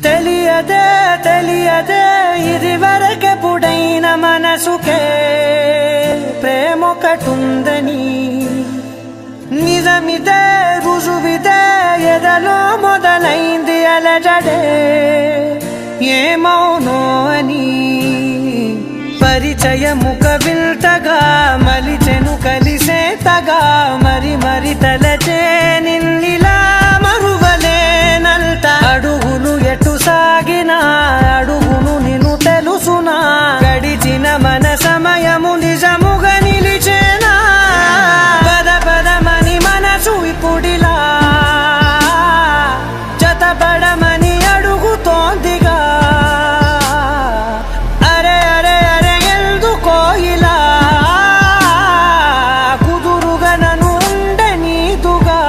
తెలియదే తెలియదే ఇది వరకెప్పుడైన మనసుకే ప్రేమొకటుందని నిజమిదే రుజువిదే ఎదలో మొదలైంది అలజడే ఏమౌనో అని పరిచయముక విల్తగా మలిచెను కలిసేతగా మరి మరి తలచే నిన్నిలా మరువలేనంత అడుగులు ఎటు సాగినా అడుగును నిన్ను తెలుసునా గడిచిన మన సమయము నిజముగా నిలిచేనా పద పదమని మనసు ఇప్పుడిలా జతపడమని అడుగుతోందిగా అరే అరే అరే ఎందుకో ఇలా కుదురుగా నన్ను ఉండనీదుగా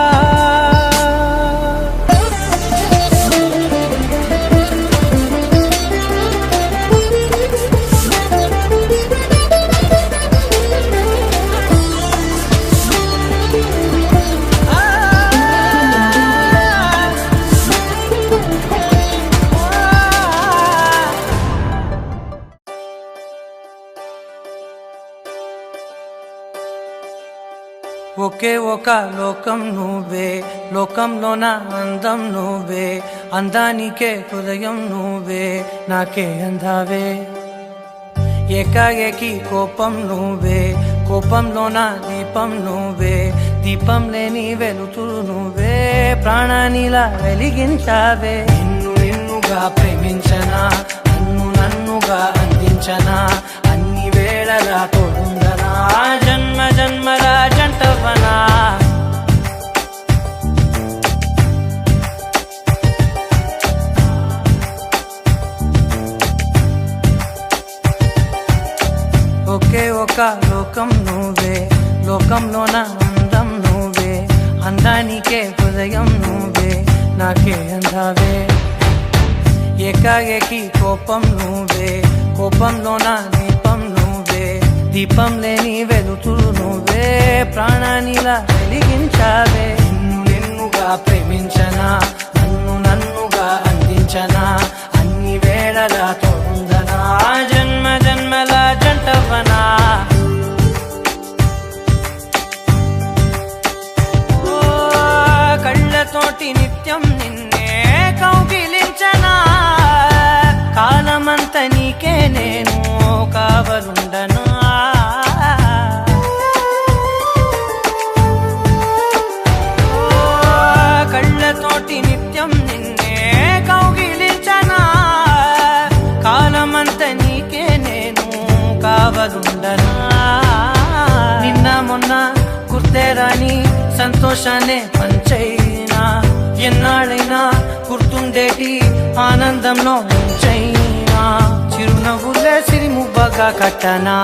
ఒకే ఒక లోకం నువ్వే లోకంలోన అందం నువ్వే అందానికే హృదయం నువ్వే నాకే అందావే ఏకాఏకి కోపం నువ్వే కోపంలోన దీపం నువ్వే దీపం లేని వెలుతురు నువ్వే ప్రాణానిలా వెలిగించావే నిన్ను నిన్నుగా ప్రేమించనా నన్ను నన్నుగా అందించనా అన్ని వేళలా తోడుందనా జన్మ జన్మల జంటవనా ఒకే ఒక లోకం నువ్వే లోకంలోన అందం నువ్వే అందానికే హృదయం నువ్వే నాకే అందావే ఏకాఏకి కోపం నువ్వే కోపంలోన దీపం నువ్వే దీపం లేని వెలుతురు నువ్వే ప్రాణానిలా వెలిగించావే నిన్ను నిన్నుగా ప్రేమించనా నన్ను నన్నుగా అందించనా అన్ని వేళలా తోడుందనా జన్మ జన్మల జంటవనా కళ్ళతోటి నిత్యం నిన్నే కౌగిలించనా కాలమంత నీకే నేను కావలుండనా కళ్ళతోటి నిత్యం నిన్నే కౌగిలించనా కాలమంత నీకే నేను కావలుండనా నిన్న మొన్న గుర్తేరాని సంతోషాన్ని పంచైనా ఎన్నాళ్ళైనా గుర్తుండేటి ఆనందంలో ముంచైనా చిరునవ్వులే సిరిముబ్బగా కట్టనా